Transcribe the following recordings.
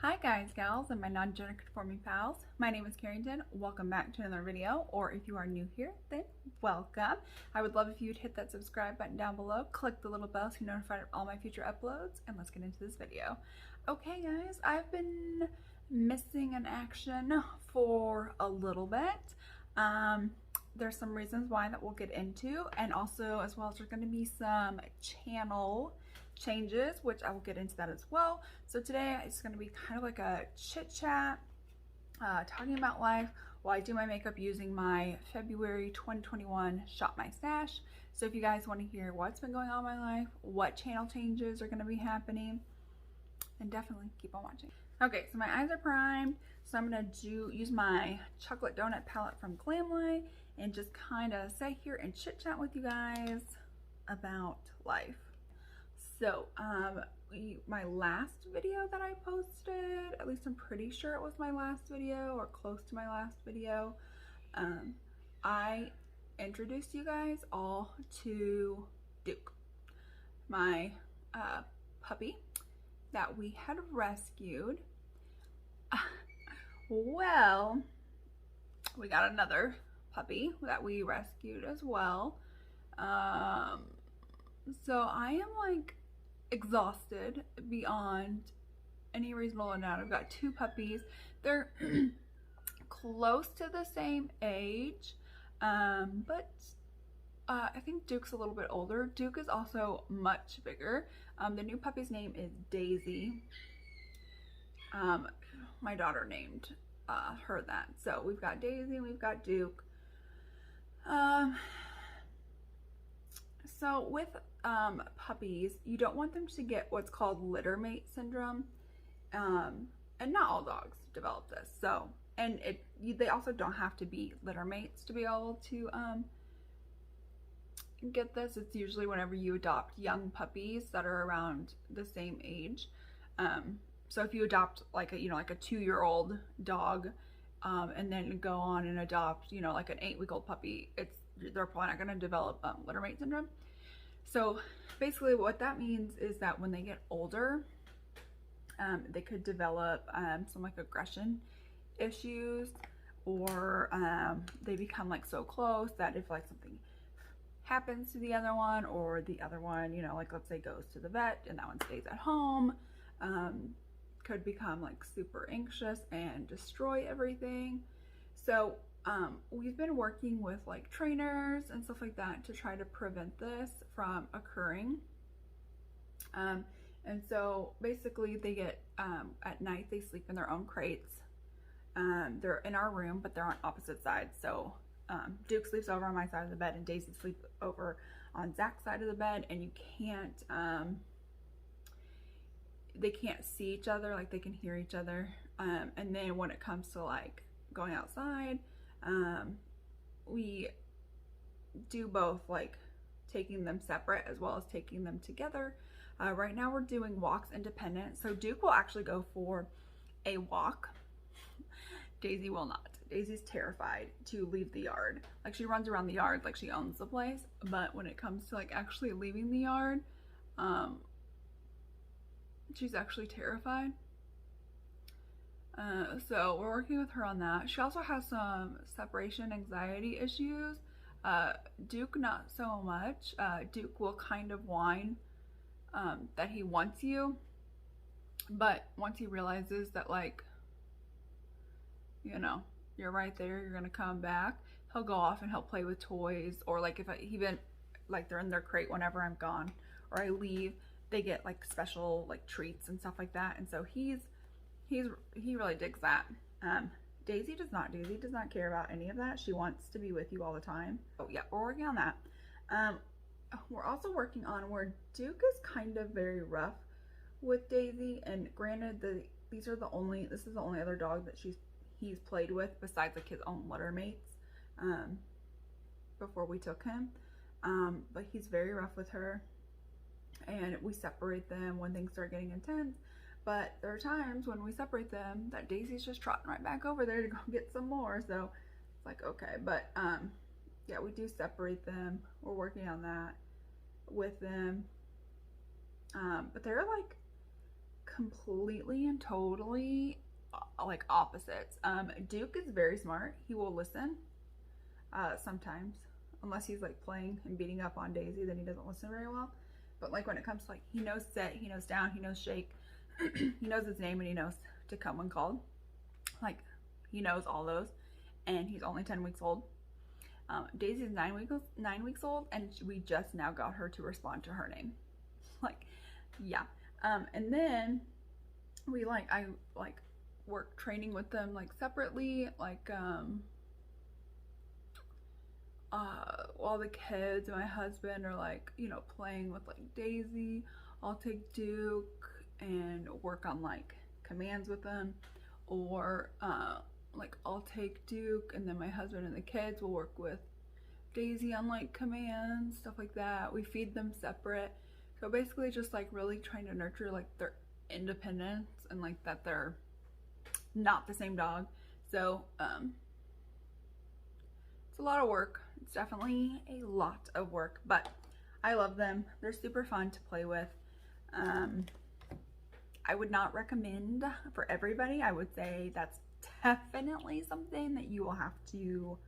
Hi guys, gals, and my non-gender conforming pals. My name is Carrington. Welcome back to another video, or if you are new here, then welcome. I would love if you would hit that subscribe button down below, click the little bell so you're notified of all my future uploads, and let's get into this video. Okay guys, I've been missing in action for a little bit. There's some reasons why that we'll get into, and also as well as there's going to be some channel changes, which I will get into that as well. So today it's going to be kind of like a chit chat, talking about life while I do my makeup using my February 2021 Shop My Stash. So if you guys want to hear what's been going on in my life, what channel changes are going to be happening, then definitely keep on watching. Okay, so my eyes are primed, so I'm going to use my chocolate donut palette from Glamlight and just kind of sit here and chit chat with you guys about life. So, my last video that I posted, at least I'm pretty sure it was my last video or close to my last video, I introduced you guys all to Duke, my puppy that we had rescued. Well, we got another puppy that we rescued as well. So I am like exhausted beyond any reasonable doubt. I've got two puppies. They're close to the same age, but I think Duke's a little bit older. Duke is also much bigger. The new puppy's name is Daisy. My daughter named her that. So we've got Daisy and we've got Duke. So with puppies, you don't want them to get what's called litter mate syndrome, and not all dogs develop this. So, and they also don't have to be litter mates to be able to get this. It's usually whenever you adopt young puppies that are around the same age. So if you adopt like a 2-year-old dog, and then go on and adopt like an 8-week-old puppy, they're probably not going to develop litter mate syndrome. So basically what that means is that when they get older, they could develop some like aggression issues, or they become like so close that if like something happens to the other one, or the other one, like let's say goes to the vet and that one stays at home, could become like super anxious and destroy everything. So we've been working with like trainers and stuff like that to try to prevent this from occurring. And so basically they get, at night they sleep in their own crates. They're in our room, but they're on opposite sides. So Duke sleeps over on my side of the bed and Daisy sleeps over on Zach's side of the bed, and you can't, they can't see each other, like they can hear each other. And then when it comes to like going outside, we do both like taking them separate as well as taking them together. Right now we're doing walks independent. So Duke will actually go for a walk. Daisy will not. Daisy's terrified to leave the yard. Like she runs around the yard like she owns the place, but when it comes to like actually leaving the yard, she's actually terrified. So we're working with her on that. She also has some separation anxiety issues. Duke not so much. Duke will kind of whine that he wants you, but once he realizes that like, you're right there, you're gonna come back, he'll go off and he'll play with toys, or like if even like they're in their crate whenever I'm gone or I leave, they get like special like treats and stuff like that. And so he really digs that. Daisy does not. Daisy does not care about any of that. She wants to be with you all the time. Oh yeah, we're working on that. We're also working on where Duke is kind of very rough with Daisy, and granted this is the only other dog that he's played with besides like his own litter mates before we took him. But he's very rough with her, and we separate them when things start getting intense. But there are times when we separate them that Daisy's just trotting right back over there to go get some more. So it's like, okay. But yeah, we do separate them. We're working on that with them. But they're like completely and totally like opposites. Duke is very smart. He will listen sometimes, unless he's like playing and beating up on Daisy, then he doesn't listen very well. But like when it comes to like, he knows sit, he knows down, he knows shake, he knows his name, and he knows to come when called. Like, he knows all those, and he's only 10 weeks old. Daisy's 9 weeks old, and we just now got her to respond to her name. Like, yeah. And then we I work training with them like separately, like while the kids and my husband are like, you know, playing with like Daisy, I'll take Duke and work on like commands with them, or like I'll take Duke and then my husband and the kids will work with Daisy on like commands, stuff like that. We feed them separate. So basically just like really trying to nurture like their independence and like that they're not the same dog. So it's a lot of work. It's definitely a lot of work, but I love them. They're super fun to play with. I would not recommend for everybody. I would say that's definitely something that you will have to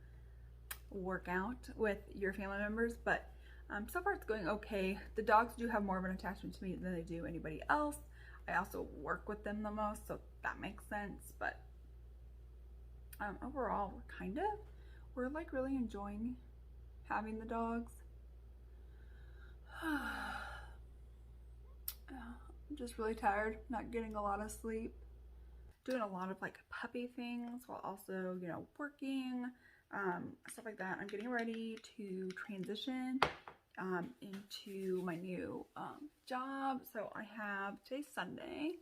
work out with your family members, but so far it's going okay. The dogs do have more of an attachment to me than they do anybody else. I also work with them the most, so that makes sense, but overall we're like really enjoying having the dogs. I'm just really tired, not getting a lot of sleep, doing a lot of like puppy things while also, you know, working, stuff like that. I'm getting ready to transition into my new job. So I have, today's Sunday,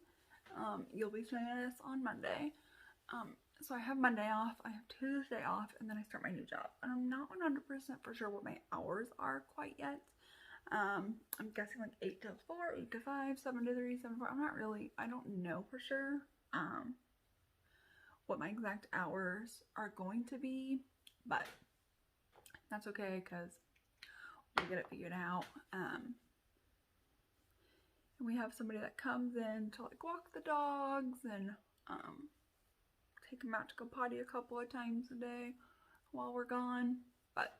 you'll be seeing this on Monday. So I have Monday off, I have Tuesday off, and then I start my new job. And I'm not 100% for sure what my hours are quite yet. I'm guessing like 8 to 4, 8 to 5, 7 to 3, 7 to 4. I don't know for sure what my exact hours are going to be, but that's okay because we'll get it figured out. And we have somebody that comes in to like walk the dogs and take them out to go potty a couple of times a day while we're gone. But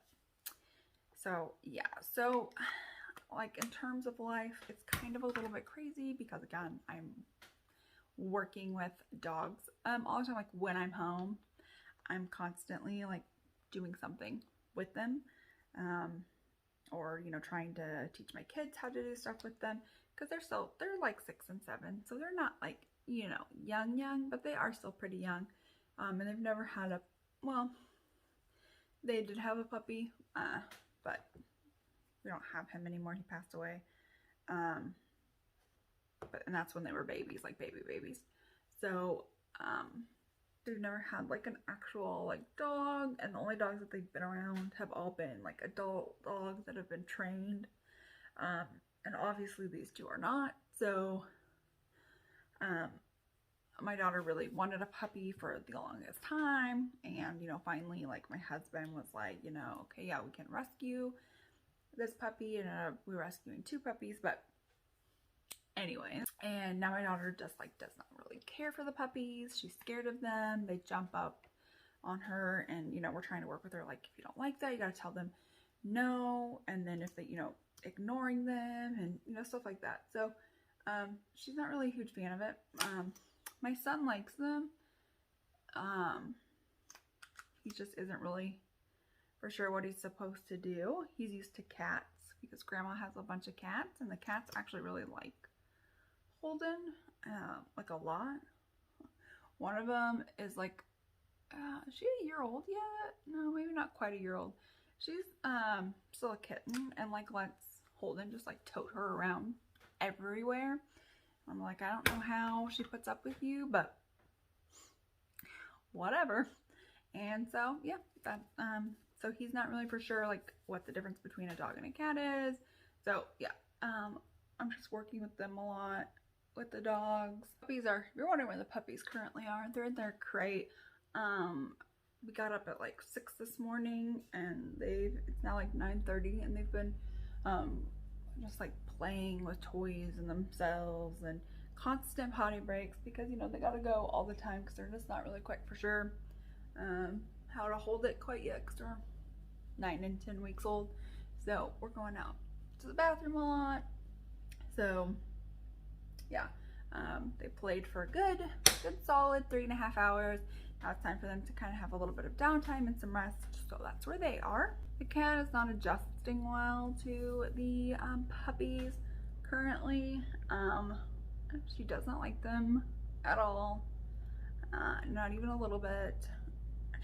so yeah, so like in terms of life, it's kind of a little bit crazy because again, I'm working with dogs all the time. Like when I'm home, I'm constantly like doing something with them, or you know, trying to teach my kids how to do stuff with them, because they're like 6 and 7, so they're not like, you know, young, but they are still pretty young. And they've never had well, they did have a puppy, but we don't have him anymore. He passed away. And that's when they were babies, like babies. So, they've never had like an actual like dog, and the only dogs that they've been around have all been like adult dogs that have been trained. And obviously these two are not. So, my daughter really wanted a puppy for the longest time, and you know, finally like my husband was like, you know, okay, yeah, we can rescue this puppy, and we're rescuing 2 puppies, but anyway. And now my daughter just like does not really care for the puppies. She's scared of them. They jump up on her, and you know, we're trying to work with her like, if you don't like that, you got to tell them no, and then if they, you know, ignoring them and you know, stuff like that. So she's not really a huge fan of it. My son likes them. He just isn't really for sure what he's supposed to do. He's used to cats because grandma has a bunch of cats, and the cats actually really like Holden, like a lot. One of them is like, is she a year old yet? No, maybe not quite a year old. She's still a kitten, and like lets Holden just like tote her around everywhere. I'm like, I don't know how she puts up with you, but whatever. And so yeah, that so he's not really for sure like what the difference between a dog and a cat is. So yeah, I'm just working with them a lot with the dogs. Puppies are, if you're wondering where the puppies currently are, they're in their crate. We got up at like 6 this morning, and it's now like 9:30, and they've been just like playing with toys and themselves and constant potty breaks because, you know, they gotta go all the time because they're just not really quite for sure how to hold it quite yet because they're 9 and 10 weeks old. So we're going out to the bathroom a lot. So yeah, they played for a good solid 3.5 hours. Now it's time for them to kind of have a little bit of downtime and some rest. So that's where they are. The cat is not adjusting well to the puppies currently. She doesn't like them at all, not even a little bit.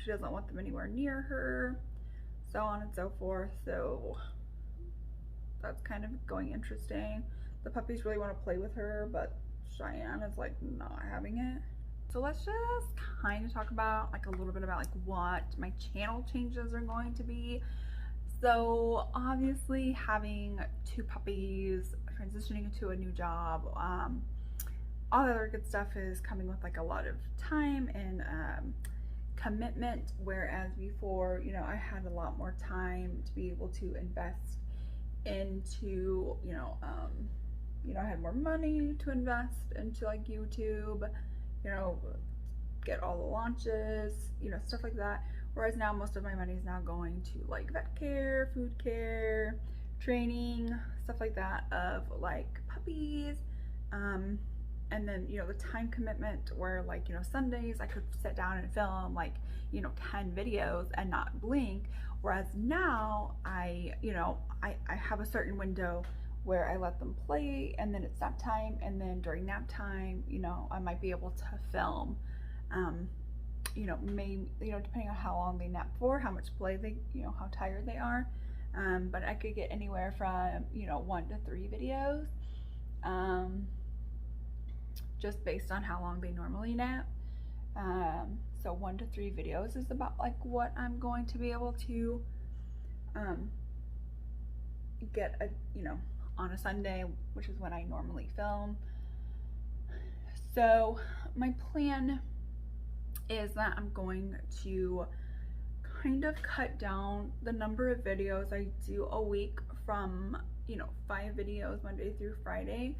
She doesn't want them anywhere near her, so on and so forth. So that's kind of going interesting. The puppies really want to play with her, but Cheyenne is like not having it. So let's just kind of talk about like a little bit about like what my channel changes are going to be. So obviously having 2 puppies, transitioning into a new job, all the other good stuff is coming with like a lot of time and commitment, whereas before, you know, I had a lot more time to be able to invest into, I had more money to invest into like YouTube, you know, get all the launches, you know, stuff like that. Whereas now most of my money is now going to like vet care, food care, training, stuff like that of like puppies. And then, you know, the time commitment where like, you know, Sundays I could sit down and film like, you know, 10 videos and not blink. Whereas now I have a certain window where I let them play and then it's nap time. And then during nap time, you know, I might be able to film, you know, maybe, you know, depending on how long they nap for, how much play they, you know, how tired they are. But I could get anywhere from, you know, 1 to 3 videos. Just based on how long they normally nap. So 1 to 3 videos is about like what I'm going to be able to get on a Sunday, which is when I normally film. So my plan is that I'm going to kind of cut down the number of videos I do a week from, you know, 5 videos Monday through Friday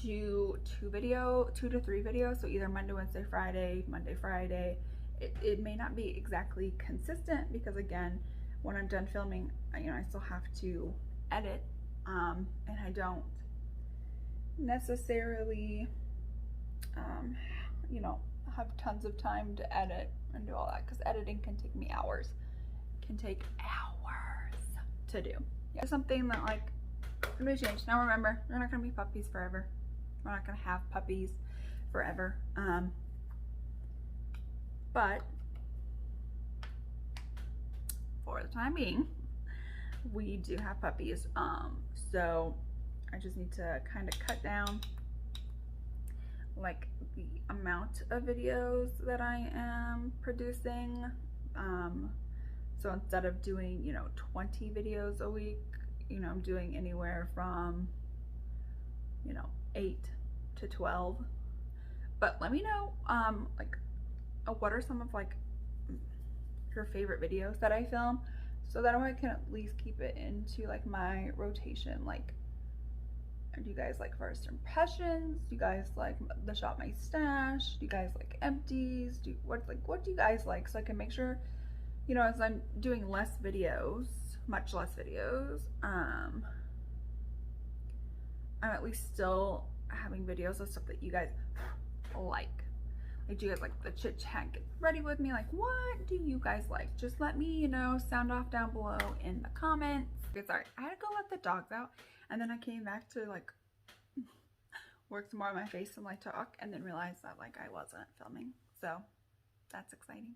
to 2 to 3 videos. So either Monday, Wednesday, Friday, Monday, Friday. It may not be exactly consistent because again, when I'm done filming, you know, I still have to edit, and I don't necessarily, you know, have tons of time to edit and do all that because editing can take me hours. It can take hours to do. Yeah, something that like I'm gonna change. Now remember, we're not gonna be puppies forever. We're not gonna have puppies forever. But for the time being, we do have puppies. So I just need to kind of cut down like the amount of videos that I am producing. So instead of doing, you know, 20 videos a week, you know, I'm doing anywhere from, you know, 8 to 12. But let me know, like, what are some of like your favorite videos that I film, so that way I can at least keep it into like my rotation. Like, do you guys like first impressions? Do you guys like the shop my stash? Do you guys like empties? What do you guys like, so I can make sure, you know, as I'm doing less videos, much less videos, I'm at least still having videos of stuff that you guys like. Like, do you guys like the chit chat, get ready with me? Like, what do you guys like? Just let me, you know, sound off down below in the comments. Okay, sorry, I had to go let the dogs out, and then I came back to like work some more on my face and like talk, and then realized that like I wasn't filming. So that's exciting.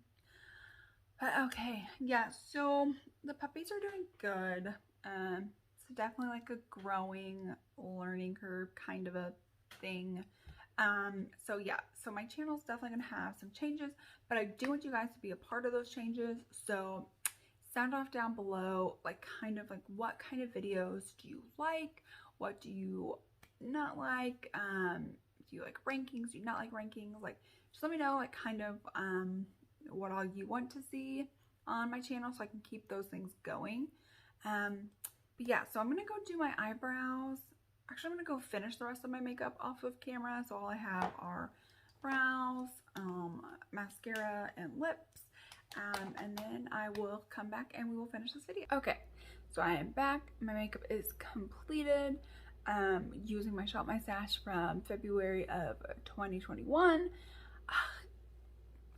But okay, yeah, so the puppies are doing good. It's definitely like a growing learning curve kind of a thing. So yeah, so my channel is definitely gonna have some changes, but I do want you guys to be a part of those changes. So sound off down below, like kind of like what kind of videos do you like? What do you not like? Do you like rankings? Do you not like rankings? Like, just let me know like kind of what all you want to see on my channel, so I can keep those things going. But yeah, so I'm gonna go do my eyebrows Actually, I'm going to go finish the rest of my makeup off of camera. So all I have are brows, mascara, and lips. And then I will come back and we will finish this video. Okay, so I am back. My makeup is completed. Using my Shop My Stash from February of 2021.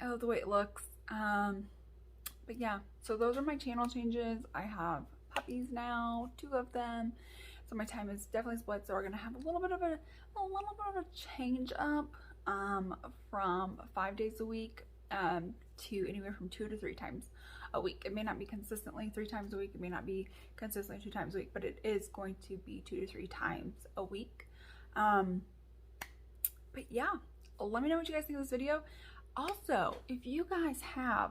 I love the way it looks. But yeah, so those are my channel changes. I have puppies now, 2 of them. So my time is definitely split. So we're gonna have a little bit of a change up from 5 days a week to anywhere from 2 to 3 times a week. It may not be consistently 3 times a week. It may not be consistently 2 times a week, but it is going to be 2 to 3 times a week. But yeah, let me know what you guys think of this video. Also, if you guys have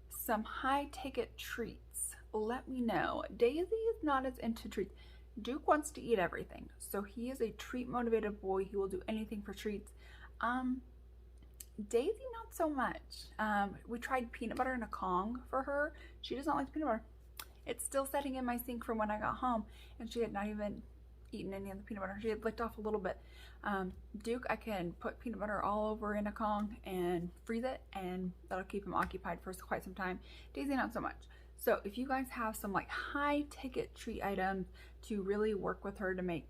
some high ticket treats, let me know. Daisy is not as into treats. Duke wants to eat everything, so he is a treat motivated boy. He will do anything for treats. Daisy not so much. We tried peanut butter in a Kong for her. She does not like peanut butter. It's still sitting in my sink from when I got home, and she had not even eaten any of the peanut butter. She had licked off a little bit. Duke, I can put peanut butter all over in a Kong and freeze it, and that'll keep him occupied for quite some time. Daisy not so much. So if you guys have some like high ticket treat items to really work with her to make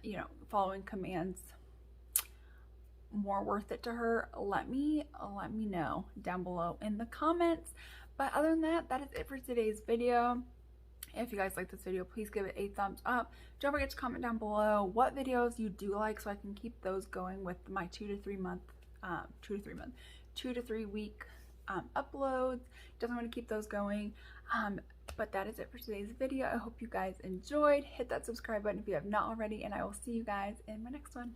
you know, following commands more worth it to her, let me know down below in the comments. But other than that, that is it for today's video. If you guys like this video, please give it a thumbs up. Don't forget to comment down below what videos you do like, so I can keep those going with my 2 to 3 week uploads. Definitely want to keep those going. But that is it for today's video. I hope you guys enjoyed. Hit that subscribe button if you have not already, and I will see you guys in my next one.